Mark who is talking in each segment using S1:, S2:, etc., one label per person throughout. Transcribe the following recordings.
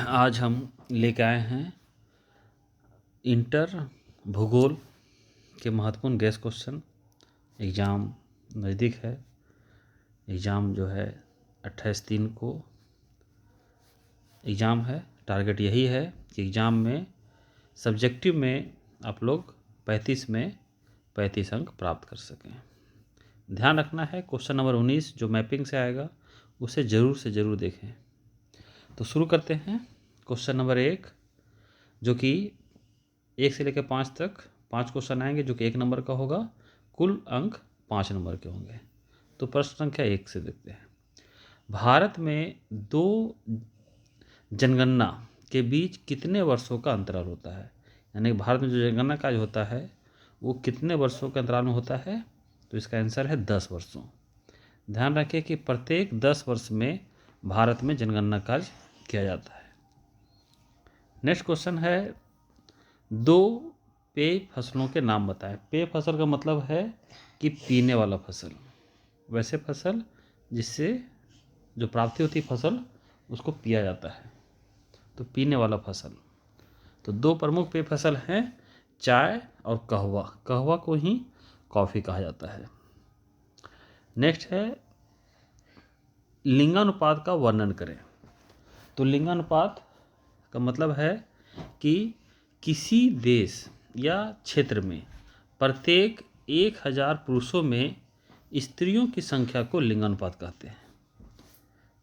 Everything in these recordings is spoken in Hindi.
S1: आज हम लेकर आए हैं इंटर भूगोल के महत्वपूर्ण गैस क्वेश्चन। एग्ज़ाम नज़दीक है। एग्ज़ाम जो है 28/3 को एग्ज़ाम है। टारगेट यही है कि एग्ज़ाम में सब्जेक्टिव में आप लोग 35 में 35 अंक प्राप्त कर सकें। ध्यान रखना है क्वेश्चन नंबर 19 जो मैपिंग से आएगा उसे ज़रूर से ज़रूर देखें। तो शुरू करते हैं। क्वेश्चन नंबर 1 जो कि 1 से लेकर 5 तक 5 क्वेश्चन आएंगे जो कि 1 नंबर का होगा। कुल अंक 5 नंबर के होंगे। तो प्रश्न संख्या 1 से देखते हैं। भारत में दो जनगणना के बीच कितने वर्षों का अंतराल होता है? यानी भारत में जो जनगणना कार्य होता है वो कितने वर्षों के अंतराल में होता है? तो इसका आंसर है 10 वर्षों। ध्यान रखें कि प्रत्येक 10 वर्ष में भारत में जनगणना कार्य किया जाता है। नेक्स्ट क्वेश्चन है, दो पेय फसलों के नाम बताएं। पेय फसल का मतलब है कि पीने वाला फसल, वैसे फसल जिससे जो प्राप्ति होती फसल उसको पिया जाता है, तो पीने वाला फसल। तो दो प्रमुख पेय फसल हैं, चाय और कहवा। कहवा को ही कॉफ़ी कहा जाता है। नेक्स्ट है, लिंगानुपात का वर्णन करें। तो लिंगानुपात का मतलब है कि किसी देश या क्षेत्र में प्रत्येक 1000 पुरुषों में स्त्रियों की संख्या को लिंगानुपात कहते हैं।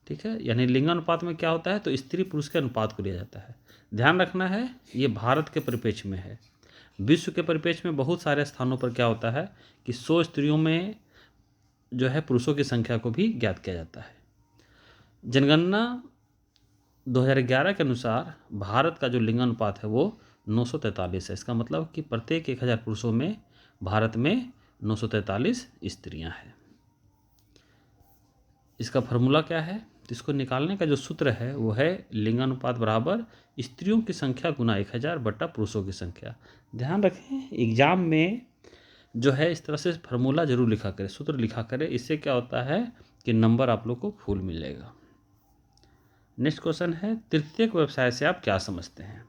S1: ठीक है, यानी लिंगानुपात में क्या होता है, तो स्त्री पुरुष के अनुपात को लिया जाता है। ध्यान रखना है ये भारत के परिप्रेक्ष्य में है। विश्व के परिप्रेक्ष्य में बहुत सारे स्थानों पर क्या होता है कि 100 स्त्रियों में जो है पुरुषों की संख्या को भी ज्ञात किया जाता है। जनगणना 2011 के अनुसार भारत का जो लिंगानुपात है वो 943 है। इसका मतलब कि प्रत्येक 1000 पुरुषों में भारत में 943 स्त्रियां हैं। इसका फॉर्मूला क्या है, तो इसको निकालने का जो सूत्र है वो है लिंगानुपात बराबर स्त्रियों की संख्या गुना 1000 बट्टा पुरुषों की संख्या। ध्यान रखें एग्जाम में जो है इस तरह से फार्मूला जरूर लिखा करें, सूत्र लिखा करें। इससे क्या होता है कि नंबर आप लोग को फुल मिलेगा। नेक्स्ट क्वेश्चन है, तृतीयक व्यवसाय से आप क्या समझते हैं?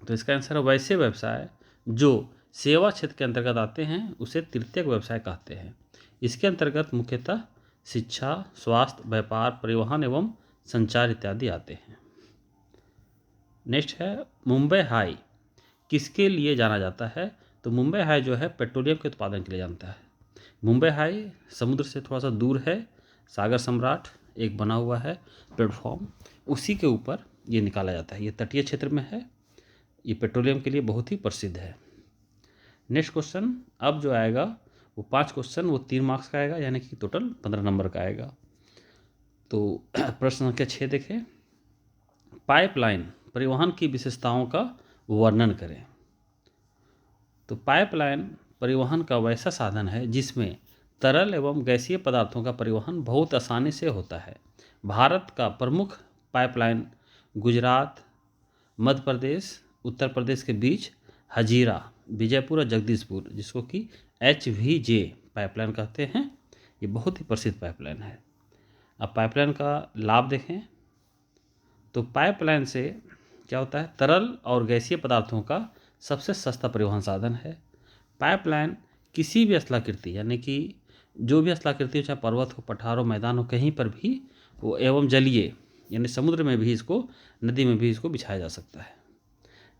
S1: तो इसका आंसर है वैसे व्यवसाय जो सेवा क्षेत्र के अंतर्गत आते हैं उसे तृतीयक व्यवसाय कहते हैं। इसके अंतर्गत मुख्यतः शिक्षा, स्वास्थ्य, व्यापार, परिवहन एवं संचार इत्यादि आते हैं। नेक्स्ट है, मुंबई हाई किसके लिए जाना जाता है? तो मुंबई हाई जो है पेट्रोलियम के उत्पादन के लिए जानता है। मुंबई हाई समुद्र से थोड़ा सा दूर है। सागर सम्राट एक बना हुआ है प्लेटफॉर्म, उसी के ऊपर ये निकाला जाता है। ये तटीय क्षेत्र में है। ये पेट्रोलियम के लिए बहुत ही प्रसिद्ध है। नेक्स्ट क्वेश्चन अब जो आएगा वो 5 क्वेश्चन वो 3 मार्क्स का आएगा, यानी कि टोटल 15 नंबर का आएगा। तो प्रश्न संख्या 6 देखें। पाइपलाइन परिवहन की विशेषताओं का वर्णन करें। तो पाइपलाइन परिवहन का वैसा साधन है जिसमें तरल एवं गैसीय पदार्थों का परिवहन बहुत आसानी से होता है। भारत का प्रमुख पाइपलाइन गुजरात, मध्य प्रदेश, उत्तर प्रदेश के बीच हजीरा, विजयपुर और जगदीशपुर, जिसको कि HVJ पाइपलाइन कहते हैं, ये बहुत ही प्रसिद्ध पाइपलाइन है। अब पाइपलाइन का लाभ देखें। तो पाइपलाइन से क्या होता है, तरल और गैसीय पदार्थों का सबसे सस्ता परिवहन साधन है। पाइपलाइन किसी भी स्थलाकृति, यानी कि जो भी स्थलाकृति हो, चाहे पर्वत हो, पठार हो, मैदान हो, कहीं पर भी वो एवं जलीय यानी समुद्र में भी इसको, नदी में भी इसको बिछाया जा सकता है।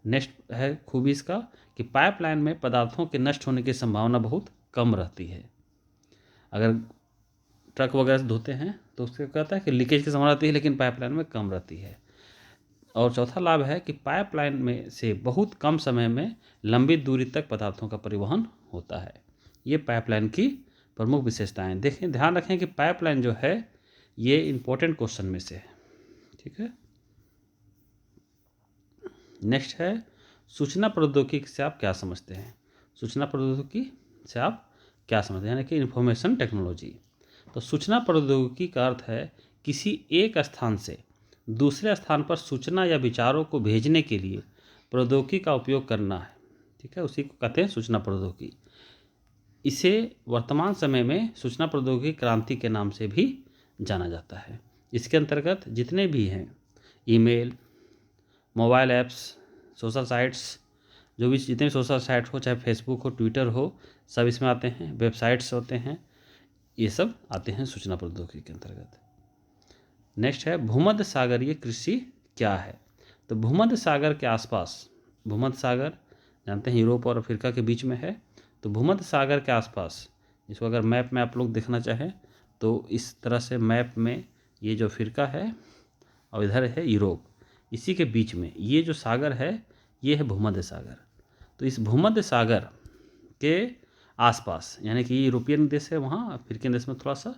S1: नेक्स्ट है खूबी इसका कि पाइपलाइन में पदार्थों के नष्ट होने की संभावना बहुत कम रहती है। अगर ट्रक वगैरह से धोते हैं तो उससे कहता है कि लीकेज की संभावना रहती है, लेकिन पाइपलाइन में कम रहती है। और चौथा लाभ है कि पाइपलाइन में से बहुत कम समय में लंबी दूरी तक पदार्थों का परिवहन होता है। ये पाइपलाइन की प्रमुख विशेषताएं देखें। ध्यान रखें कि पाइपलाइन जो है ये इंपॉर्टेंट क्वेश्चन में से है। ठीक है। नेक्स्ट है, सूचना प्रौद्योगिकी से आप क्या समझते हैं? सूचना प्रौद्योगिकी से आप क्या समझते हैं, यानी कि इंफॉर्मेशन टेक्नोलॉजी। तो सूचना प्रौद्योगिकी का अर्थ है किसी एक स्थान से दूसरे स्थान पर सूचना या विचारों को भेजने के लिए प्रौद्योगिकी का उपयोग करना है। ठीक है, उसी को कहते हैं सूचना प्रौद्योगिकी। इसे वर्तमान समय में सूचना प्रौद्योगिकी क्रांति के नाम से भी जाना जाता है। इसके अंतर्गत जितने भी हैं email, mobile apps, social sites, जो भी जितने भी सोशल साइट हो, चाहे फेसबुक हो, ट्विटर हो, सब इसमें आते हैं। वेबसाइट्स होते हैं, ये सब आते हैं सूचना प्रौद्योगिकी के अंतर्गत। नेक्स्ट है भूमध्य सागरीय कृषि क्या है। तो भूमध्य सागर के आसपास, भूमध्य सागर जानते हैं यूरोप और अफ्रीका के बीच में है, तो भूमध्य सागर के आसपास, इसको अगर मैप में आप लोग देखना चाहें तो इस तरह से मैप में ये जो अफ्रीका है और इधर है यूरोप, इसी के बीच में ये जो सागर है ये है भूमध्य सागर। तो इस भूमध्य सागर के आसपास, यानी कि यूरोपियन देश है वहाँ, अफ्रीकन देश में थोड़ा सा,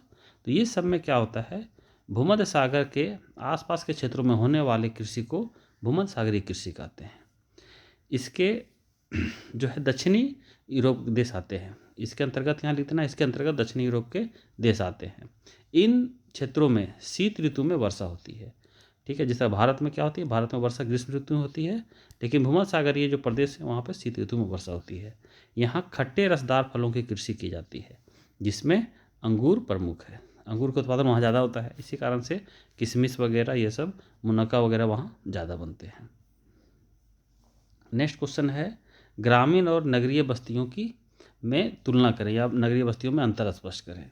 S1: तो ये सब में क्या होता है, भूमध्य सागर के आसपास के क्षेत्रों में होने वाले कृषि को भूमध्य सागरीय कृषि कहते हैं। इसके जो है दक्षिणी यूरोप देश आते हैं, इसके अंतर्गत यहाँ लिखना, इसके अंतर्गत दक्षिणी यूरोप के देश आते हैं। इन क्षेत्रों में शीत ऋतु में वर्षा होती है, ठीक है। जैसा भारत में क्या होती है, भारत में वर्षा ग्रीष्म ऋतु में होती है, लेकिन भूमध्य सागरीय जो प्रदेश है वहाँ पर शीत ऋतु में वर्षा होती है। यहाँ खट्टे रसदार फलों की कृषि की जाती है, जिसमें अंगूर प्रमुख है। अंगूर का उत्पादन वहाँ ज़्यादा होता है, इसी कारण से किशमिश वगैरह ये सब, मुनक्का वगैरह वहाँ ज़्यादा बनते हैं। नेक्स्ट क्वेश्चन है ग्रामीण और नगरीय बस्तियों की में तुलना करें या नगरीय बस्तियों में अंतर स्पष्ट करें,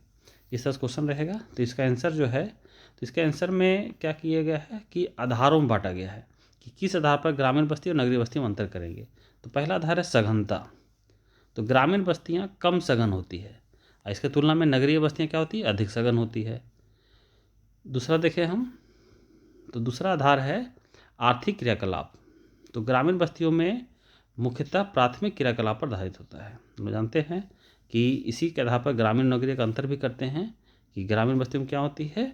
S1: इस तरह क्वेश्चन रहेगा। तो इसका आंसर जो है, तो इसके आंसर में क्या किया गया है कि आधारों में बांटा गया है कि किस आधार पर ग्रामीण बस्ती और नगरीय बस्ती में अंतर करेंगे। तो पहला आधार है सघनता, तो ग्रामीण बस्तियाँ कम सघन होती है, इसके तुलना में नगरीय बस्तियाँ क्या होती है, अधिक सघन होती है। दूसरा देखें हम, तो दूसरा आधार है आर्थिक क्रियाकलाप, तो ग्रामीण बस्तियों में मुख्यतः प्राथमिक क्रियाकलाप पर आधारित होता है। हम जानते हैं कि इसी के आधार पर ग्रामीण नगरीय का अंतर भी करते हैं कि ग्रामीण बस्तियों में क्या होती है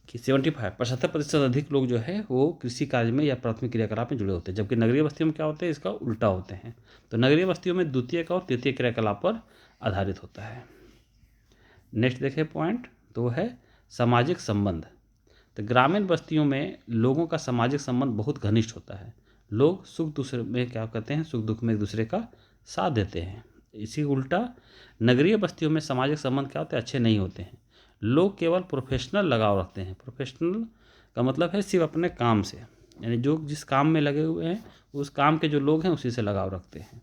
S1: कि 75% अधिक लोग जो है वो कृषि कार्य में या प्राथमिक क्रियाकलाप में जुड़े होते हैं, जबकि नगरीय बस्तियों में क्या होते हैं, इसका उल्टा होते हैं। तो नगरीय बस्तियों में द्वितीयक और तृतीय क्रियाकलाप पर आधारित होता है। नेक्स्ट देखें पॉइंट, तो वो है सामाजिक संबंध। तो ग्रामीण बस्तियों में लोगों का सामाजिक संबंध बहुत घनिष्ठ होता है, लोग सुख दूसरे में क्या करते हैं, सुख दुख में एक दूसरे का साथ देते हैं। इसी उल्टा नगरीय बस्तियों में सामाजिक संबंध क्या होते हैं, अच्छे नहीं होते हैं, लोग केवल प्रोफेशनल लगाव रखते हैं। प्रोफेशनल का मतलब है सिर्फ अपने काम से, यानी जो जिस काम में लगे हुए हैं उस काम के जो लोग हैं उसी से लगाव रखते हैं।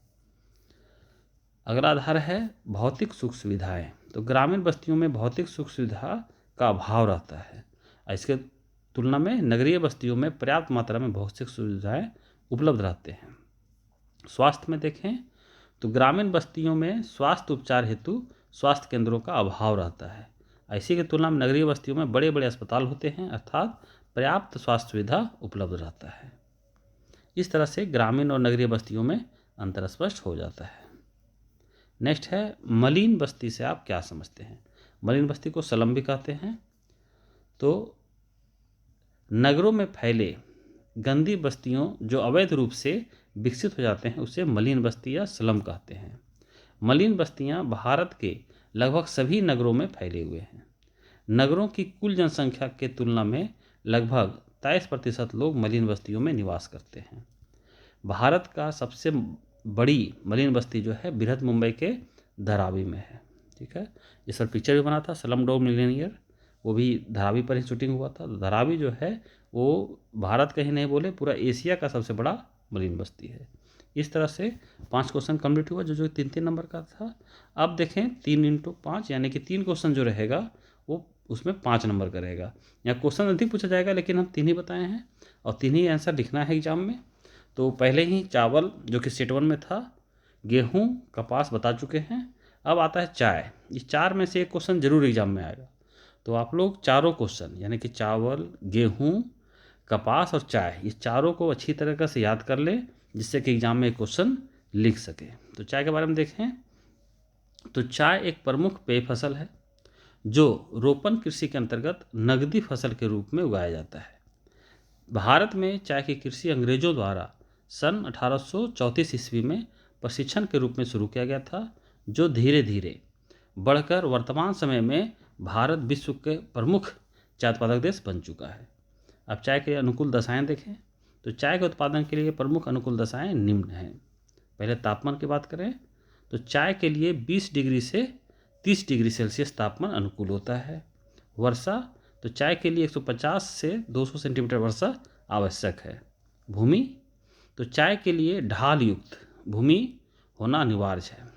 S1: अगला आधार है भौतिक सुख सुविधाएं, तो ग्रामीण बस्तियों में भौतिक सुख सुविधा का अभाव रहता है, इसके तुलना में नगरीय बस्तियों में पर्याप्त मात्रा में भौतिक सुविधाएं उपलब्ध रहते हैं। स्वास्थ्य में देखें तो ग्रामीण बस्तियों में स्वास्थ्य उपचार हेतु स्वास्थ्य केंद्रों का अभाव रहता है, इसी की तुलना में नगरीय बस्तियों में बड़े बड़े अस्पताल होते हैं, अर्थात पर्याप्त स्वास्थ्य सुविधा उपलब्ध रहता है। इस तरह से ग्रामीण और नगरीय बस्तियों में अंतर स्पष्ट हो जाता है। नेक्स्ट है मलिन बस्ती से आप क्या समझते हैं। मलिन बस्ती को स्लम भी कहते हैं। तो नगरों में फैले गंदी बस्तियों जो अवैध रूप से विकसित हो जाते हैं उसे मलिन बस्ती या स्लम कहते हैं। मलिन बस्तियां भारत के लगभग सभी नगरों में फैले हुए हैं। नगरों की कुल जनसंख्या के तुलना में लगभग 23% लोग मलिन बस्तियों में निवास करते हैं। भारत का सबसे बड़ी मलिन बस्ती जो है बृहद मुंबई के धारावी में है, ठीक है। इस पर पिक्चर भी बना था स्लम डॉग मिलियनेयर, वो भी धारावी पर ही शूटिंग हुआ था। धारावी जो है वो भारत का ही नहीं बोले पूरा एशिया का सबसे बड़ा मलिन बस्ती है। इस तरह से 5 क्वेश्चन कंप्लीट हुआ जो 3-3 नंबर का था। अब देखें 3 × 5 यानी कि 3 क्वेश्चन जो रहेगा वो उसमें 5 नंबर का रहेगा। यहाँ क्वेश्चन अधिक पूछा जाएगा लेकिन हम 3 ही बताए हैं और 3 ही आंसर लिखना है एग्जाम में। तो पहले ही चावल जो कि सेट 1 में था, गेहूँ, कपास बता चुके हैं। अब आता है चाय, इस 4 में से एक क्वेश्चन जरूर एग्जाम में आएगा। तो आप लोग चारों क्वेश्चन यानी कि चावल, गेहूँ, कपास और चाय, इस चारों को अच्छी तरीके से याद कर लें जिससे कि एग्जाम में एक क्वेश्चन लिख सके। तो चाय के बारे में देखें तो चाय एक प्रमुख पेय फसल है जो रोपण कृषि के अंतर्गत नगदी फसल के रूप में उगाया जाता है। भारत में चाय की कृषि अंग्रेजों द्वारा सन 1834 ईस्वी में प्रशिक्षण के रूप में शुरू किया गया था, जो धीरे धीरे बढ़कर वर्तमान समय में भारत विश्व के प्रमुख चाय उत्पादक देश बन चुका है। अब चाय के अनुकूल दशाएं देखें तो चाय के उत्पादन के लिए प्रमुख अनुकूल दशाएं निम्न हैं। पहले तापमान की बात करें तो चाय के लिए 20 डिग्री से 30 डिग्री सेल्सियस तापमान अनुकूल होता है। वर्षा तो चाय के लिए 150 से 200 सेंटीमीटर वर्षा आवश्यक है। भूमि, तो चाय के लिए ढाल युक्त भूमि होना अनिवार्य है।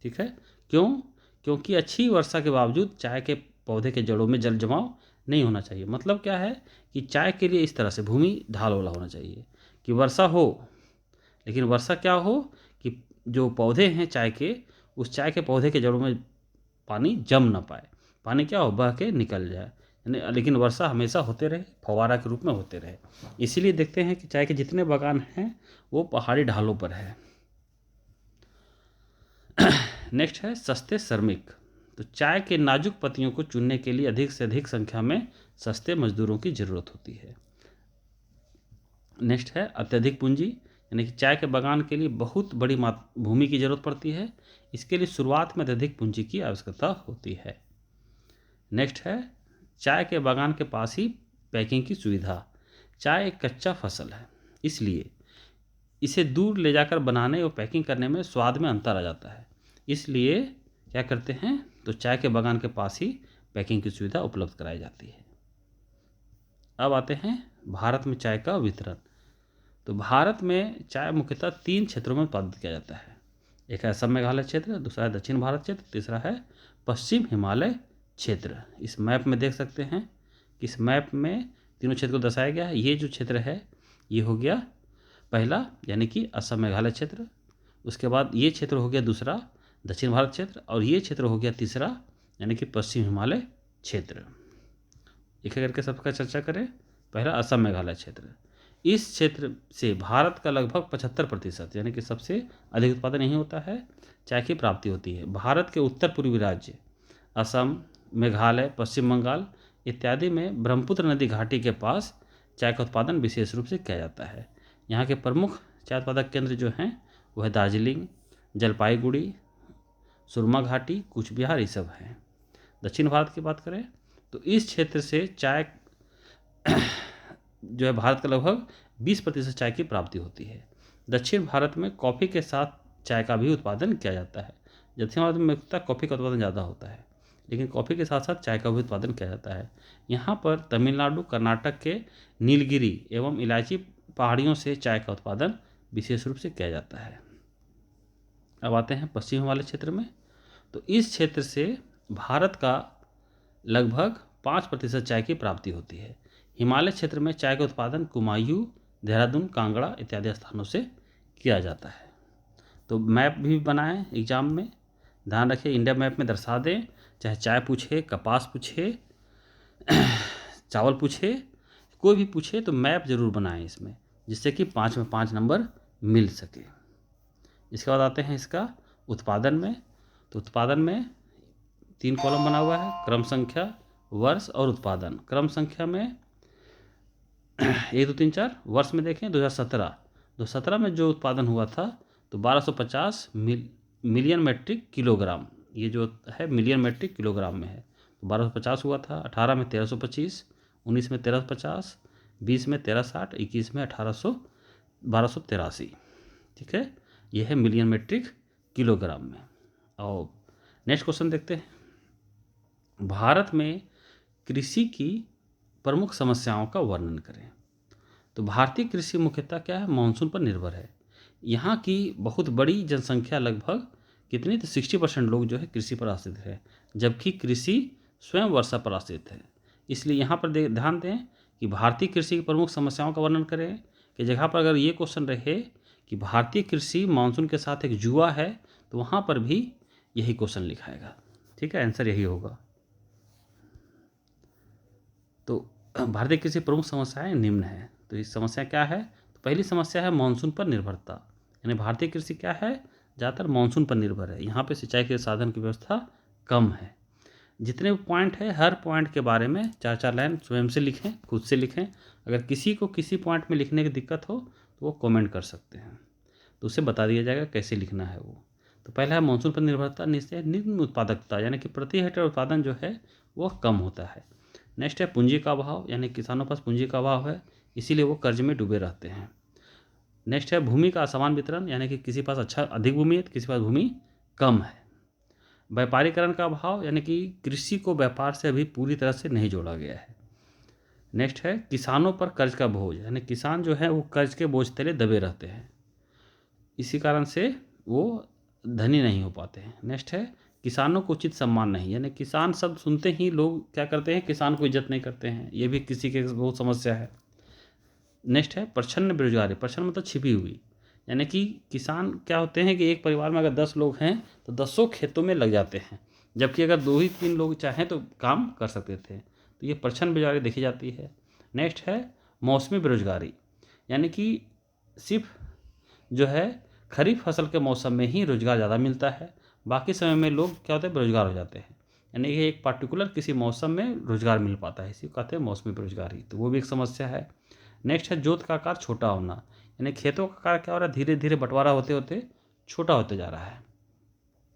S1: ठीक है, क्यों? क्योंकि अच्छी वर्षा के बावजूद चाय के पौधे के जड़ों में जल जमाव नहीं होना चाहिए। मतलब क्या है कि चाय के लिए इस तरह से भूमि ढाल वाला होना चाहिए कि वर्षा हो, लेकिन वर्षा क्या हो कि जो पौधे हैं चाय के, उस चाय के पौधे के जड़ों में पानी जम ना पाए, पानी क्या हो, बह के निकल जाए, यानी लेकिन वर्षा हमेशा होते रहे, फव्वारा के रूप में होते रहे। इसीलिए देखते हैं कि चाय के जितने बागान हैं वो पहाड़ी ढालों पर है। नेक्स्ट है सस्ते श्रमिक। तो चाय के नाजुक पत्तियों को चुनने के लिए अधिक से अधिक संख्या में सस्ते मजदूरों की जरूरत होती है। नेक्स्ट है अत्यधिक पूंजी, यानी कि चाय के बागान के लिए बहुत बड़ी भूमि की जरूरत पड़ती है। इसके लिए शुरुआत में अत्यधिक पूंजी की आवश्यकता होती है। नेक्स्ट है चाय के बागान के पास ही पैकिंग की सुविधा। चाय एक कच्चा फसल है, इसलिए इसे दूर ले जाकर बनाने और पैकिंग करने में स्वाद में अंतर आ जाता है। इसलिए क्या करते हैं, तो चाय के बागान के पास ही पैकिंग की सुविधा उपलब्ध कराई जाती है। अब आते हैं भारत में चाय का वितरण। तो भारत में चाय मुख्यतः 3 क्षेत्रों में उत्पादित किया जाता है। एक है असम मेघालय क्षेत्र, दूसरा है दक्षिण भारत क्षेत्र, तीसरा है पश्चिम हिमालय क्षेत्र। इस मैप में देख सकते हैं कि इस मैप में तीनों क्षेत्र को दर्शाया गया है। ये जो क्षेत्र है ये हो गया पहला, यानी कि असम मेघालय क्षेत्र। उसके बाद ये क्षेत्र हो गया दूसरा, दक्षिण भारत क्षेत्र, और ये क्षेत्र हो गया तीसरा, यानी कि पश्चिम हिमालय क्षेत्र। एक करके सबका चर्चा करें। पहला असम मेघालय क्षेत्र। इस क्षेत्र से भारत का लगभग 75% यानी कि सबसे अधिक उत्पादन यही होता है, चाय की प्राप्ति होती है। भारत के उत्तर पूर्वी राज्य असम, मेघालय, पश्चिम बंगाल इत्यादि में ब्रह्मपुत्र नदी घाटी के पास चाय का उत्पादन विशेष रूप से किया जाता है। यहाँ के प्रमुख चाय उत्पादक केंद्र जो हैं वह है दार्जिलिंग, जलपाईगुड़ी, सुरमा घाटी, कूच बिहार, ये सब हैं। दक्षिण भारत की बात करें तो इस क्षेत्र से चाय जो है भारत का लगभग 20% चाय की प्राप्ति होती है। दक्षिण भारत में कॉफ़ी के साथ चाय का भी उत्पादन किया जाता है। दक्षिण भारत में मुख्यतः कॉफ़ी का उत्पादन ज़्यादा होता है, लेकिन कॉफ़ी के साथ साथ चाय का भी उत्पादन किया जाता है। यहाँ पर तमिलनाडु, कर्नाटक के नीलगिरी एवं इलायची पहाड़ियों से चाय का उत्पादन विशेष रूप से किया जाता है। अब आते हैं पश्चिम हिमालय क्षेत्र में। तो इस क्षेत्र से भारत का लगभग 5% चाय की प्राप्ति होती है। हिमालय क्षेत्र में चाय का उत्पादन कुमायूं, देहरादून, कांगड़ा इत्यादि स्थानों से किया जाता है। तो मैप भी बनाएं एग्जाम में, ध्यान रखें इंडिया मैप में दर्शा दें, चाहे चाय पूछे, कपास पूछे, चावल पूछे, कोई भी पूछे तो मैप जरूर बनाएं इसमें, जिससे कि 5 में 5 नंबर मिल सके। इसके बाद आते हैं इसका उत्पादन में। तो उत्पादन में 3 कॉलम बना हुआ है, क्रम संख्या, वर्ष और उत्पादन। क्रम संख्या में 1 2 3 4, वर्ष में देखें 2017 में जो उत्पादन हुआ था तो 1250 मिलियन मेट्रिक किलोग्राम, ये जो है मिलियन मेट्रिक किलोग्राम में है। तो 1250 हुआ था। 18 में 1325, 19 में 1350, 20 में 1360, 21 में 1283। ठीक है, यह है मिलियन मेट्रिक किलोग्राम में। और नेक्स्ट क्वेश्चन देखते हैं। भारत में कृषि की प्रमुख समस्याओं का वर्णन करें। तो भारतीय कृषि मुख्यतः क्या है, मानसून पर निर्भर है। यहाँ की बहुत बड़ी जनसंख्या, लगभग कितनी, तो 60% लोग जो है कृषि पर आश्रित है, जबकि कृषि स्वयं वर्षा पर आश्रित है। इसलिए यहाँ पर ध्यान दें कि भारतीय कृषि की प्रमुख समस्याओं का वर्णन करें कि जगह पर अगर ये क्वेश्चन रहे कि भारतीय कृषि मानसून के साथ एक जुआ है, तो वहाँ पर भी यही क्वेश्चन लिखाएगा। ठीक है, आंसर यही होगा। तो भारतीय कृषि प्रमुख समस्याएं निम्न है। तो ये समस्या क्या है, तो पहली समस्या है मानसून पर निर्भरता, यानी भारतीय कृषि क्या है, ज़्यादातर मानसून पर निर्भर है। यहाँ पे सिंचाई के साधन की व्यवस्था कम है। जितने पॉइंट है हर पॉइंट के बारे में 4-4 लाइन स्वयं से लिखें, खुद से लिखें। अगर किसी को किसी पॉइंट में लिखने की दिक्कत हो तो वो कमेंट कर सकते हैं, तो उसे बता दिया जाएगा कैसे लिखना है वो। तो पहला है मानसून पर निर्भरता, निम्न उत्पादकता, यानी कि प्रति हेक्टेयर उत्पादन जो है वह कम होता है। नेक्स्ट है पूंजी का अभाव, यानी किसानों के पास पूंजी का अभाव है, इसीलिए वो कर्ज में डूबे रहते हैं। नेक्स्ट है भूमि का असमान वितरण, यानी कि किसी पास अधिक भूमि है तो किसी पास भूमि कम है। व्यापारीकरण का अभाव, यानी कि कृषि को व्यापार से अभी पूरी तरह से नहीं जोड़ा गया है। नेक्स्ट है किसानों पर कर्ज का बोझ, यानी किसान जो है वो कर्ज के बोझ तले दबे रहते हैं, इसी कारण से वो धनी नहीं हो पाते हैं। नेक्स्ट है किसानों को उचित सम्मान नहीं, यानी किसान शब्द सुनते ही लोग क्या करते हैं, किसान को इज्जत नहीं करते हैं, ये भी किसी के बहुत समस्या है। नेक्स्ट है प्रच्छन्न बेरोजगारी, प्रच्छन्न मतलब छिपी हुई, यानी कि किसान क्या होते हैं कि एक परिवार में अगर 10 लोग हैं तो 10 खेतों में लग जाते हैं, जबकि अगर 2 ही 3 लोग चाहें तो काम कर सकते थे, तो ये प्रच्छन्न बेरोजगारी देखी जाती है। नेक्स्ट है मौसमी बेरोजगारी, यानी कि सिर्फ जो है खरीफ फसल के मौसम में ही रोजगार ज़्यादा मिलता है, बाकी समय में लोग क्या होते हैं, बेरोजगार हो जाते हैं, यानी कि एक पार्टिकुलर किसी मौसम में रोजगार मिल पाता है, इसी को कहते हैं मौसमी बेरोजगारी, तो वो भी एक समस्या है। नेक्स्ट है जोत का आकार छोटा होना, यानी खेतों का आकार क्या हो रहा है, धीरे धीरे बंटवारा होते होते छोटा होते जा रहा है।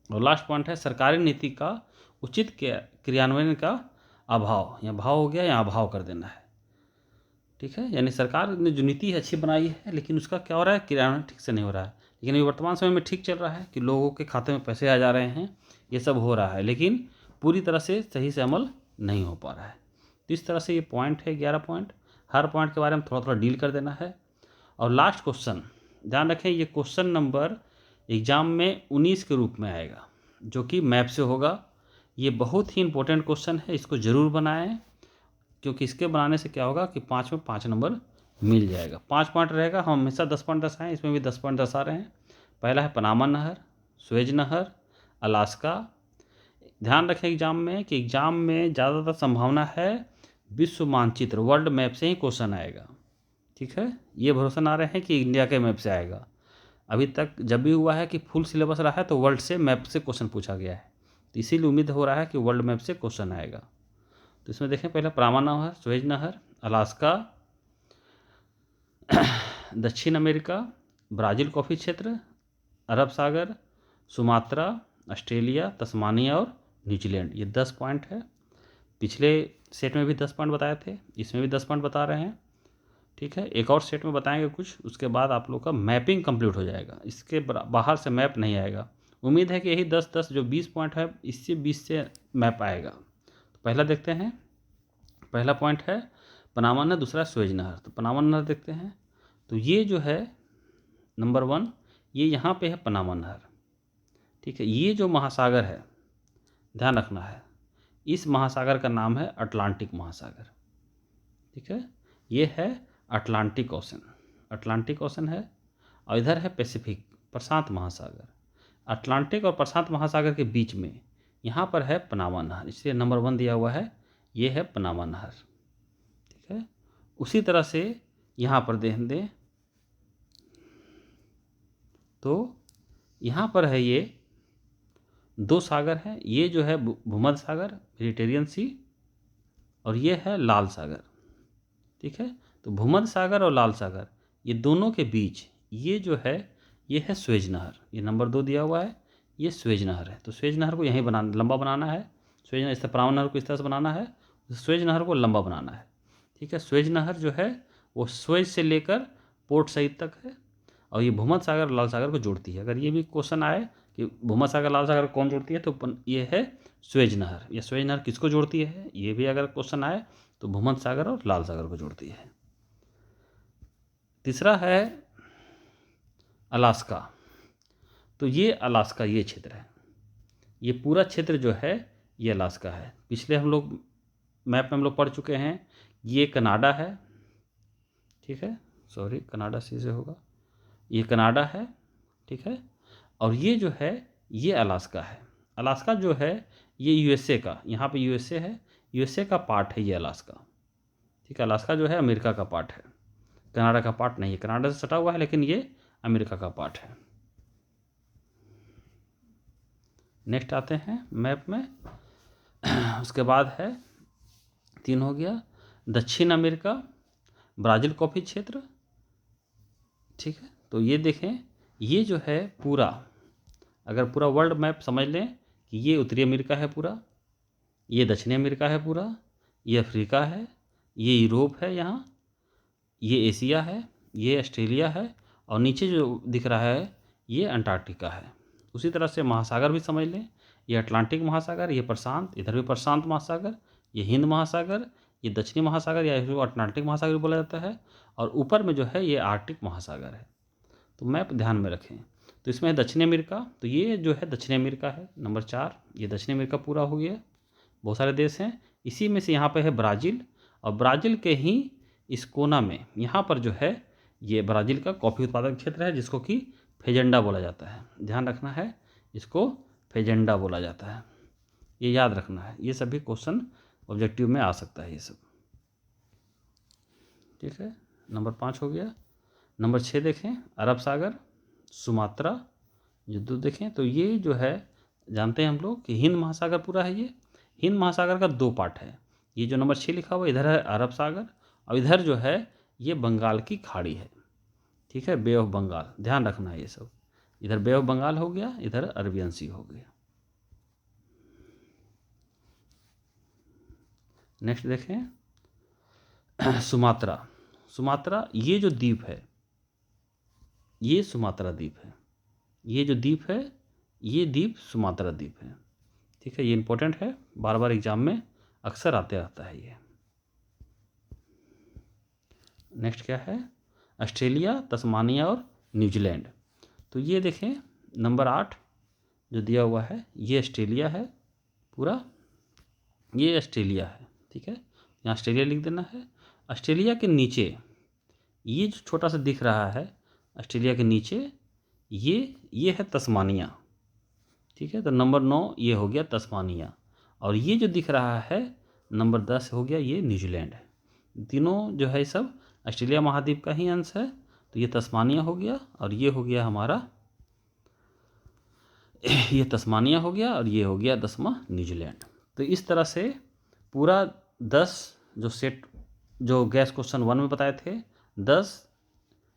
S1: और लास्ट पॉइंट है सरकारी नीति का उचित क्रियान्वयन का अभाव, या भाव हो गया या अभाव कर देना है, ठीक है, यानी सरकार ने जो नीति है अच्छी बनाई है, लेकिन उसका क्या हो रहा है, क्रियान्वयन ठीक से नहीं हो रहा है। लेकिन अभी वर्तमान समय में ठीक चल रहा है कि लोगों के खाते में पैसे आ जा रहे हैं, ये सब हो रहा है, लेकिन पूरी तरह से सही से अमल नहीं हो पा रहा है। तो इस तरह से ये पॉइंट है 11 पॉइंट, हर पॉइंट के बारे में थोड़ा थोड़ा डील कर देना है। और लास्ट क्वेश्चन ध्यान रखें, ये क्वेश्चन नंबर एग्जाम में 19 के रूप में आएगा, जो कि मैप से होगा। ये बहुत ही इंपॉर्टेंट क्वेश्चन है, इसको ज़रूर बनाएं, क्योंकि इसके बनाने से क्या होगा कि 5 में 5 नंबर मिल जाएगा। 5 पॉइंट रहेगा, हम हमेशा 10 पॉइंट दर्शाएँ, इसमें भी 10 पॉइंट दर्शा रहे हैं। पहला है पनामा नहर, स्वेज नहर, अलास्का। ध्यान रखें एग्जाम में कि एग्जाम में ज़्यादातर संभावना है विश्व मानचित्र, वर्ल्ड मैप से ही क्वेश्चन आएगा, ठीक है, ये भरोसा ना रहे कि इंडिया के मैप से आएगा। अभी तक जब भी हुआ है कि फुल सिलेबस रहा है तो वर्ल्ड से मैप से क्वेश्चन पूछा गया है, तो इसीलिए उम्मीद हो रहा है कि वर्ल्ड मैप से क्वेश्चन आएगा। तो इसमें देखें पहले पनामा नहर, स्वेज नहर, अलास्का, दक्षिण अमेरिका, ब्राज़ील कॉफ़ी क्षेत्र, अरब सागर, सुमात्रा, ऑस्ट्रेलिया, तस्मानिया और न्यूजीलैंड, ये 10 पॉइंट है। पिछले सेट में भी 10 पॉइंट बताए थे, इसमें भी 10 पॉइंट बता रहे हैं, ठीक है। एक और सेट में बताएंगे कुछ, उसके बाद आप लोग का मैपिंग कंप्लीट हो जाएगा, इसके बाहर से मैप नहीं आएगा। उम्मीद है कि यही 10-10 जो 20 पॉइंट है, इससे 20 से मैप आएगा। तो पहला देखते हैं, पहला पॉइंट है पनामा नहर, दूसरा स्वेज नहर। तो पनामा नहर देखते हैं, तो ये जो है नंबर 1, ये यहाँ पे है पनामा नहर, ठीक है। ये जो महासागर है, ध्यान रखना है, इस महासागर का नाम है अटलांटिक महासागर, ठीक है। ये है अटलांटिक ओशन, अटलांटिक ओशन है, और इधर है पैसिफिक, प्रशांत महासागर। अटलांटिक और प्रशांत महासागर के बीच में यहाँ पर है पनामा नहर, इसलिए नंबर 1 दिया हुआ है, ये है पनामा नहर, ठीक है। उसी तरह से यहाँ पर दें तो यहाँ पर है ये 2 सागर हैं, ये जो है भूमध्य सागर, मेडिटेरियन सी, और ये है लाल सागर, ठीक है। तो भूमध्य सागर और लाल सागर, ये दोनों के बीच ये जो है, ये है स्वेज नहर, ये नंबर 2 दिया हुआ है, ये स्वेज नहर है। तो स्वेज नहर को यहीं बनाना, लंबा बनाना है, स्वेज नहर, इस तरह पनामा नहर को इस तरह से बनाना है, स्वेज नहर को लंबा बनाना है, ठीक है। स्वेज नहर जो है वो स्वेज से लेकर पोर्ट सईद तक है, और ये भूमध्य सागर लाल सागर को जोड़ती है। अगर ये भी क्वेश्चन आए कि भूमध्य सागर लाल सागर कौन जोड़ती है, तो ये है स्वेज नहर। ये स्वेज नहर किसको जोड़ती है, ये भी अगर क्वेश्चन आए तो भूमध्य सागर और लाल सागर को जोड़ती है। तीसरा है अलास्का, तो ये अलास्का, ये क्षेत्र है, ये पूरा क्षेत्र जो है ये अलास्का है। पिछले हम लोग मैप में हम लोग पढ़ चुके हैं, ये कनाडा है, ठीक है, सॉरी कनाडा सी से होगा, ये कनाडा है, ठीक है। और ये जो है ये अलास्का है। अलास्का जो है ये यूएसए का, यहाँ पे यूएसए है, यूएसए का पार्ट है ये अलास्का, ठीक है। अलास्का जो है अमेरिका का पार्ट है, कनाडा का पार्ट नहीं है, कनाडा से सटा हुआ है लेकिन ये अमेरिका का पार्ट है। नेक्स्ट आते हैं मैप में, उसके बाद है 3 हो गया, दक्षिण अमेरिका, ब्राज़ील कॉफ़ी क्षेत्र, ठीक है। तो ये देखें, ये जो है पूरा, अगर पूरा वर्ल्ड मैप समझ लें कि ये उत्तरी अमेरिका है पूरा, ये दक्षिणी अमेरिका है पूरा, ये अफ्रीका है, ये यूरोप है, यहाँ ये एशिया है, ये ऑस्ट्रेलिया है, और नीचे जो दिख रहा है ये अंटार्कटिका है। उसी तरह से महासागर भी समझ लें, ये अटलांटिक महासागर, ये प्रशांत, इधर भी प्रशांत महासागर, ये हिंद महासागर, ये दक्षिणी महासागर या इसको अटलांटिक महासागर बोला जाता है, और ऊपर में जो है ये आर्कटिक महासागर है। तो मैप ध्यान में रखें। तो इसमें है दक्षिणी अमेरिका, तो ये जो है दक्षिणी अमेरिका है नंबर 4, ये दक्षिणी अमेरिका पूरा हो गया। बहुत सारे देश हैं, इसी में से यहाँ पे है ब्राज़ील, और ब्राज़ील के ही इस कोना में यहाँ पर जो है ये ब्राज़ील का कॉफ़ी उत्पादक क्षेत्र है, जिसको कि फेजेंडा बोला जाता है। ध्यान रखना है, इसको फेजेंडा बोला जाता है, ये याद रखना है। ये सभी क्वेश्चन ऑब्जेक्टिव में आ सकता है ये सब, ठीक है। नंबर 5 हो गया। नंबर 6 देखें, अरब सागर, सुमात्रा, जो दो देखें तो ये जो है जानते हैं हम लोग कि हिंद महासागर पूरा है। ये हिंद महासागर का 2 पार्ट है। ये जो नंबर 6 लिखा हुआ इधर है अरब सागर, और इधर जो है ये बंगाल की खाड़ी है, ठीक है, बे ऑफ बंगाल। ध्यान रखना है ये सब, इधर बे ऑफ बंगाल हो गया, इधर अरबियन सी हो गया। नेक्स्ट देखें सुमात्रा। सुमात्रा ये जो द्वीप है, ये सुमात्रा द्वीप है। ये जो द्वीप है ये द्वीप सुमात्रा द्वीप है, ठीक है। ये इंपॉर्टेंट है, बार बार एग्जाम में अक्सर आते रहता है ये। नेक्स्ट क्या है, ऑस्ट्रेलिया, तस्मानिया और न्यूजीलैंड। तो ये देखें नंबर 8 जो दिया हुआ है ये ऑस्ट्रेलिया है पूरा, ये ऑस्ट्रेलिया है, ठीक है। यहाँ ऑस्ट्रेलिया लिख देना है। ऑस्ट्रेलिया के नीचे ये जो छोटा सा दिख रहा है ऑस्ट्रेलिया के नीचे, ये है तस्मानिया, ठीक है। तो नंबर 9 ये हो गया तस्मानिया, और ये जो दिख रहा है नंबर 10 हो गया ये न्यूजीलैंड है। तीनों जो है सब ऑस्ट्रेलिया महाद्वीप का ही अंश है। तो ये तस्मानिया हो गया, और ये हो गया हमारा ये तस्मानिया हो गया, और ये हो गया 10वां न्यूजीलैंड। तो इस तरह से पूरा 10 जो सेट जो गैस क्वेश्चन 1 में बताए थे, 10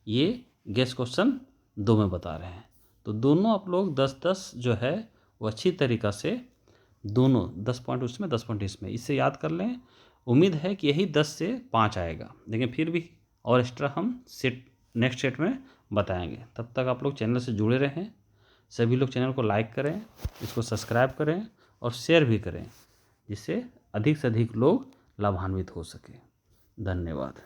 S1: ये गैस क्वेश्चन 2 में बता रहे हैं। तो दोनों आप लोग 10-10 जो है वो अच्छी तरीक़ा से दोनों 10 पॉइंट उसमें 10 पॉइंट इसमें, इससे याद कर लें। उम्मीद है कि यही 10 से 5 आएगा, लेकिन फिर भी और एक्स्ट्रा हम नेक्स्ट सेट में बताएंगे। तब तक आप लोग चैनल से जुड़े रहें। सभी लोग चैनल को लाइक करें, इसको सब्सक्राइब करें और शेयर भी करें, जिससे अधिक से अधिक लोग लाभान्वित हो सकें। धन्यवाद।